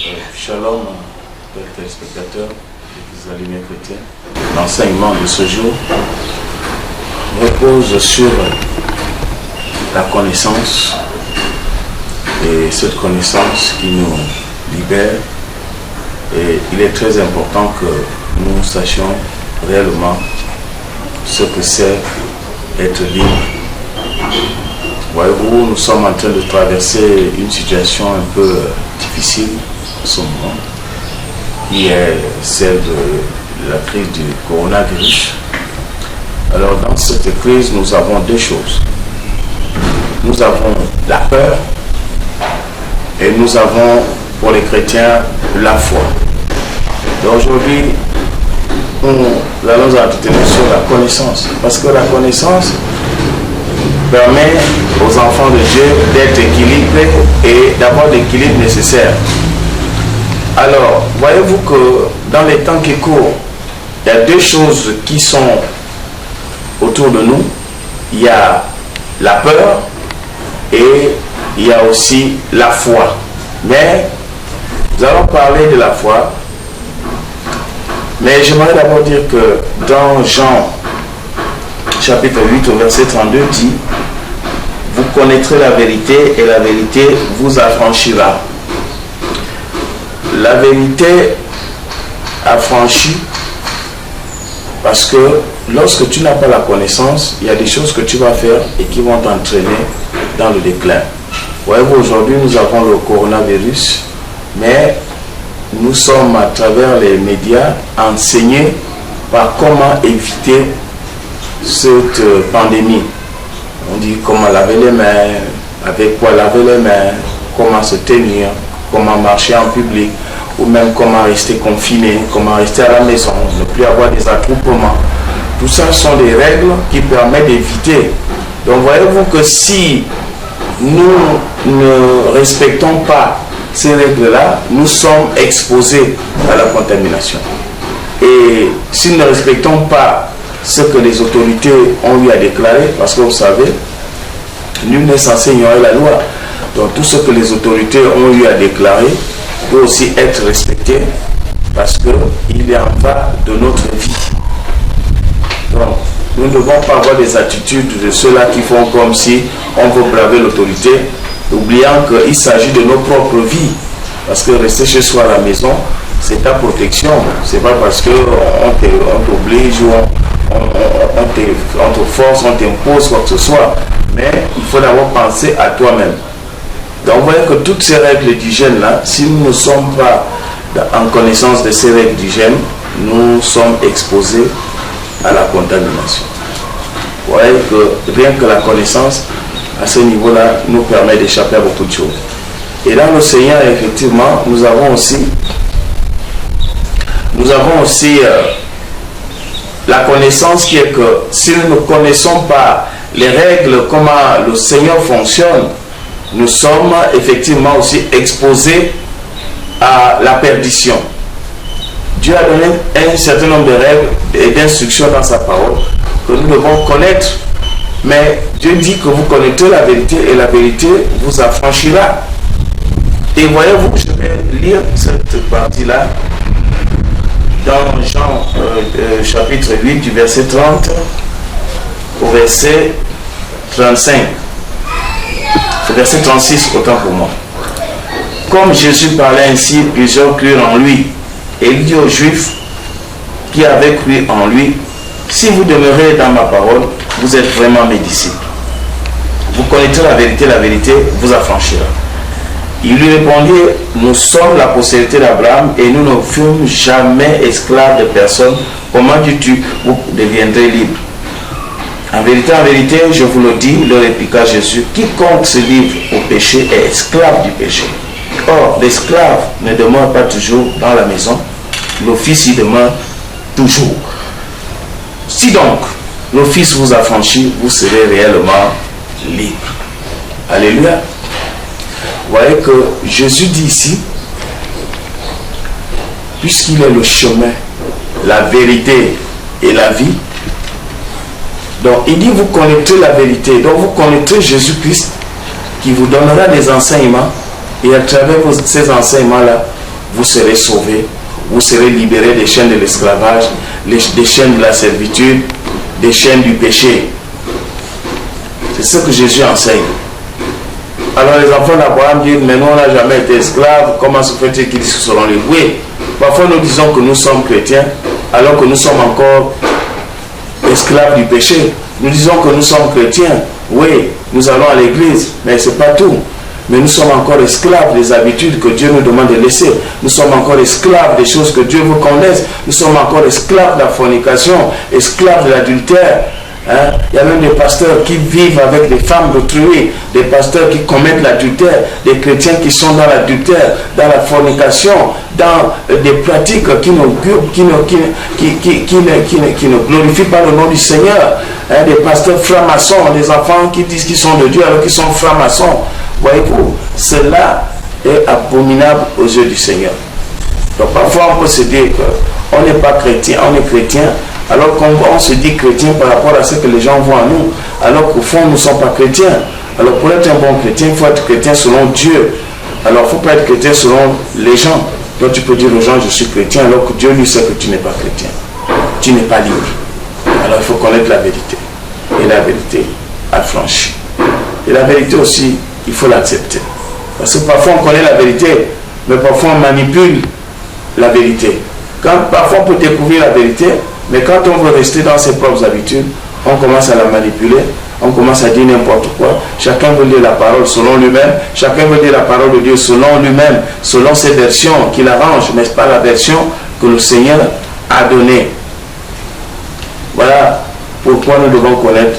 Shalom, téléspectateurs des Allumés chrétiens. L'enseignement de ce jour repose sur la connaissance et cette connaissance qui nous libère. Et il est très important que nous sachions réellement ce que c'est être libre. Voyez-vous, nous sommes en train de traverser une situation un peu difficile en ce moment, qui est celle de la crise du coronavirus. Alors dans cette crise, nous avons deux choses. Nous avons la peur et nous avons pour les chrétiens la foi. Donc aujourd'hui, nous allons entretenir sur la connaissance, parce que la connaissance permet aux enfants de Dieu d'être équilibrés et d'avoir l'équilibre nécessaire. Alors, voyez-vous que dans les temps qui courent, il y a deux choses qui sont autour de nous. Il y a la peur et il y a aussi la foi. Mais nous allons parler de la foi. Mais j'aimerais d'abord dire que dans Jean chapitre 8 au verset 32 dit: vous connaîtrez la vérité et la vérité vous affranchira. La vérité affranchit parce que lorsque tu n'as pas la connaissance, il y a des choses que tu vas faire et qui vont t'entraîner dans le déclin. Voyez-vous, aujourd'hui nous avons le coronavirus, mais nous sommes à travers les médias enseignés par comment éviter cette pandémie. On dit comment laver les mains, avec quoi laver les mains, comment se tenir, comment marcher en public, ou même comment rester confiné, comment rester à la maison, ne plus avoir des attroupements. Tout ça sont des règles qui permettent d'éviter. Donc voyez-vous que si nous ne respectons pas ces règles-là, nous sommes exposés à la contamination. Et si nous ne respectons pas ce que les autorités ont eu à déclarer, parce que vous savez, nul n'est censé ignorer la loi. Donc tout ce que les autorités ont eu à déclarer doit aussi être respecté, parce qu'il y en va de notre vie. Donc nous ne devons pas avoir des attitudes de ceux-là qui font comme si on veut braver l'autorité, oubliant qu'il s'agit de nos propres vies. Parce que rester chez soi à la maison, c'est ta protection. C'est pas parce qu'on t'oblige ou on te force, on t'impose quoi que ce soit. Mais il faut d'abord penser à toi-même. Donc vous voyez que toutes ces règles d'hygiène-là, si nous ne sommes pas en connaissance de ces règles d'hygiène, nous sommes exposés à la contamination. Vous voyez que rien que la connaissance à ce niveau-là nous permet d'échapper à beaucoup de choses. Et dans le Seigneur, effectivement, nous avons aussi la connaissance qui est que si nous ne connaissons pas les règles, comment le Seigneur fonctionne, nous sommes effectivement aussi exposés à la perdition. Dieu a donné un certain nombre de règles et d'instructions dans sa parole que nous devons connaître. Mais Dieu dit que vous connaîtrez la vérité et la vérité vous affranchira. Et voyez-vous, je vais lire cette partie-là dans Jean chapitre 8 du verset 30 au verset 35. Au verset 36, autant pour moi. Comme Jésus parlait ainsi, plusieurs crurent en lui. Et il dit aux Juifs qui avaient cru en lui: si vous demeurez dans ma parole, vous êtes vraiment mes disciples. Vous connaîtrez la vérité vous affranchira. Il lui répondit: nous sommes la postérité d'Abraham et nous ne fûmes jamais esclaves de personne. Comment dis-tu, vous deviendrez libres? En vérité, je vous le dis, leur répliqua Jésus, quiconque se livre au péché est esclave du péché. Or, l'esclave ne demeure pas toujours dans la maison, l'office y demeure toujours. Si donc l'office vous affranchit, vous serez réellement libre. Alléluia. Vous voyez que Jésus dit ici, puisqu'il est le chemin, la vérité et la vie, donc il dit vous connaîtrez la vérité, donc vous connaîtrez Jésus-Christ qui vous donnera des enseignements, et à travers ces enseignements-là, vous serez sauvés, vous serez libérés des chaînes de l'esclavage, des chaînes de la servitude, des chaînes du péché. C'est ce que Jésus enseigne. Alors les enfants d'Abraham disent, mais nous on n'a jamais été esclaves, comment se fait-il qu'ils disent que seront libres? Oui, parfois nous disons que nous sommes chrétiens, alors que nous sommes encore esclaves du péché. Nous disons que nous sommes chrétiens, oui, nous allons à l'église, mais ce n'est pas tout. Mais nous sommes encore esclaves des habitudes que Dieu nous demande de laisser. Nous sommes encore esclaves des choses que Dieu veut qu'on laisse. Nous sommes encore esclaves de la fornication, esclaves de l'adultère. Hein? Il y a même des pasteurs qui vivent avec des femmes d'autrui, des pasteurs qui commettent l'adultère, des chrétiens qui sont dans l'adultère, dans la fornication, dans des pratiques qui ne glorifient pas le nom du Seigneur. Hein? Des pasteurs francs-maçons, des enfants qui disent qu'ils sont de Dieu alors qu'ils sont francs-maçons. Voyez-vous, cela est abominable aux yeux du Seigneur. Donc parfois on peut se dire qu'on n'est pas chrétien, on est chrétien, alors qu'on se dit chrétien par rapport à ce que les gens voient en nous, alors qu'au fond nous ne sommes pas chrétiens. Alors pour être un bon chrétien, il faut être chrétien selon Dieu. Alors il ne faut pas être chrétien selon les gens. Donc tu peux dire aux gens je suis chrétien alors que Dieu lui sait que tu n'es pas chrétien. Tu n'es pas libre. Alors il faut connaître la vérité. Et la vérité affranchit. Et la vérité aussi, il faut l'accepter. Parce que parfois on connaît la vérité, mais parfois on manipule la vérité. Parfois on peut découvrir la vérité, mais quand on veut rester dans ses propres habitudes, on commence à la manipuler, on commence à dire n'importe quoi. Chacun veut dire la parole selon lui-même, chacun veut dire la parole de Dieu selon lui-même, selon ses versions qu'il arrange, mais ce n'est pas la version que le Seigneur a donnée. Voilà pourquoi nous devons connaître,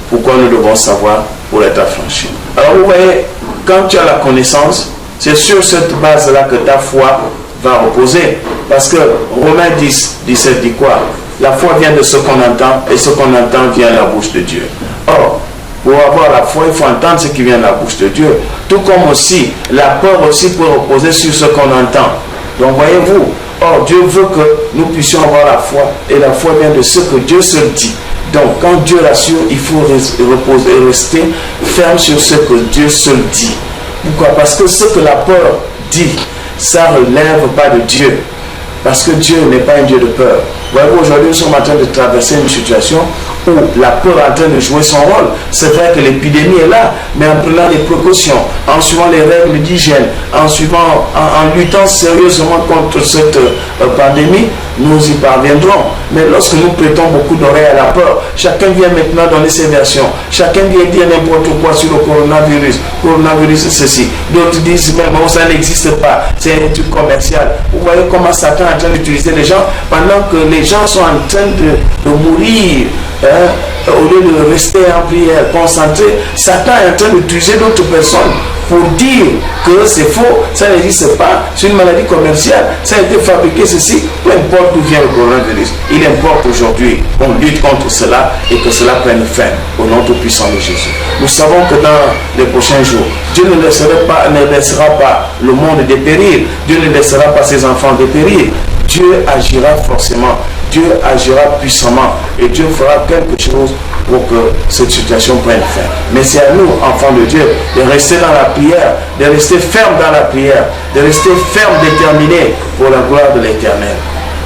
pourquoi nous devons savoir pour être affranchis. Alors vous voyez, quand tu as la connaissance, c'est sur cette base-là que ta foi va reposer. Parce que Romains 10, 17 dit quoi? La foi vient de ce qu'on entend, et ce qu'on entend vient de la bouche de Dieu. Or, pour avoir la foi, il faut entendre ce qui vient de la bouche de Dieu. Tout comme aussi, la peur aussi peut reposer sur ce qu'on entend. Donc voyez-vous, or Dieu veut que nous puissions avoir la foi, et la foi vient de ce que Dieu seul dit. Donc, quand Dieu rassure, il faut reposer et rester ferme sur ce que Dieu seul dit. Pourquoi? Parce que ce que la peur dit, ça ne relève pas de Dieu. Parce que Dieu n'est pas un Dieu de peur. Voyez-vous, aujourd'hui, nous sommes en train de traverser une situation où la peur est en train de jouer son rôle. C'est vrai que l'épidémie est là, mais en prenant les précautions, en suivant les règles d'hygiène, en luttant sérieusement contre cette pandémie, nous y parviendrons. Mais lorsque nous prêtons beaucoup d'oreilles à la peur, chacun vient maintenant donner ses versions. Chacun vient dire n'importe quoi sur le coronavirus. Coronavirus, c'est ceci. D'autres disent même, oh, ça n'existe pas. C'est un truc commercial. Vous voyez comment Satan est en train d'utiliser les gens pendant que les gens sont en train de mourir. Au lieu de rester en prière, concentré, Satan est en train d'utiliser d'autres personnes pour dire que c'est faux, ça n'existe pas, c'est une maladie commerciale, ça a été fabriqué ceci, peu importe d'où vient le coronavirus. Il importe aujourd'hui qu'on lutte contre cela et que cela prenne fin au nom tout-puissant de Jésus. Nous savons que dans les prochains jours, Dieu ne laissera pas le monde dépérir, Dieu ne laissera pas ses enfants dépérir. Dieu agira forcément, Dieu agira puissamment et Dieu fera quelque chose pour que cette situation prenne fin. Mais c'est à nous, enfants de Dieu, de rester dans la prière, de rester ferme dans la prière, de rester ferme, déterminé pour la gloire de l'Éternel.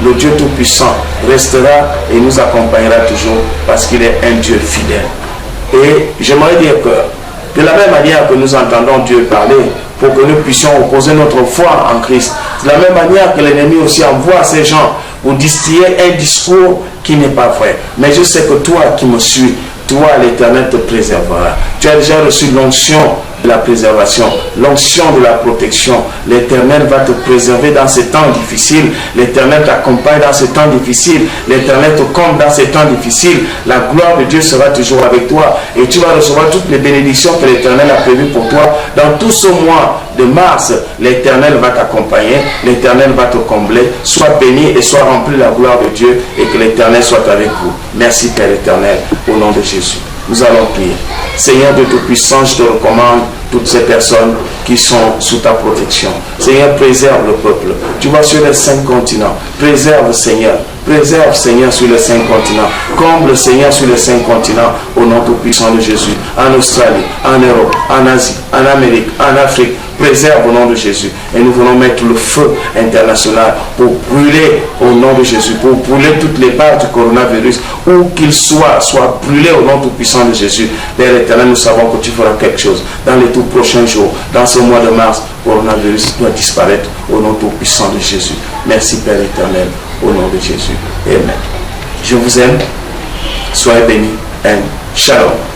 Le Dieu Tout-Puissant restera et nous accompagnera toujours parce qu'il est un Dieu fidèle. Et j'aimerais dire que de la même manière que nous entendons Dieu parler, pour que nous puissions opposer notre foi en Christ, de la même manière que l'ennemi aussi envoie ces gens pour distiller un discours qui n'est pas vrai. Mais je sais que toi qui me suis, toi l'Éternel te préservera. Tu as déjà reçu l'onction de la préservation, l'onction de la protection. L'Éternel va te préserver dans ces temps difficiles. L'Éternel t'accompagne dans ces temps difficiles. L'Éternel te comble dans ces temps difficiles. La gloire de Dieu sera toujours avec toi et tu vas recevoir toutes les bénédictions que l'Éternel a prévues pour toi. Dans tout ce mois de mars, l'Éternel va t'accompagner, l'Éternel va te combler. Sois béni et sois rempli de la gloire de Dieu et que l'Éternel soit avec vous. Merci Père éternel, au nom de Jésus. Nous allons prier. Seigneur de Tout-Puissant, je te recommande toutes ces personnes qui sont sous ta protection. Seigneur, préserve le peuple. Tu vas sur les 5 continents. Préserve, Seigneur. Préserve, Seigneur, sur les 5 continents. Comble, Seigneur, sur les 5 continents, au nom tout puissant de Jésus. En Australie, en Europe, en Asie, en Amérique, en Afrique. Préserve au nom de Jésus. Et nous voulons mettre le feu international pour brûler au nom de Jésus, pour brûler toutes les barres du coronavirus, où qu'il soit brûlé au nom tout puissant de Jésus. Père éternel, nous savons que tu feras quelque chose. Dans les tout prochains jours, dans ce mois de mars, le coronavirus doit disparaître au nom tout puissant de Jésus. Merci Père éternel, au nom de Jésus. Amen. Je vous aime. Soyez bénis. And shalom.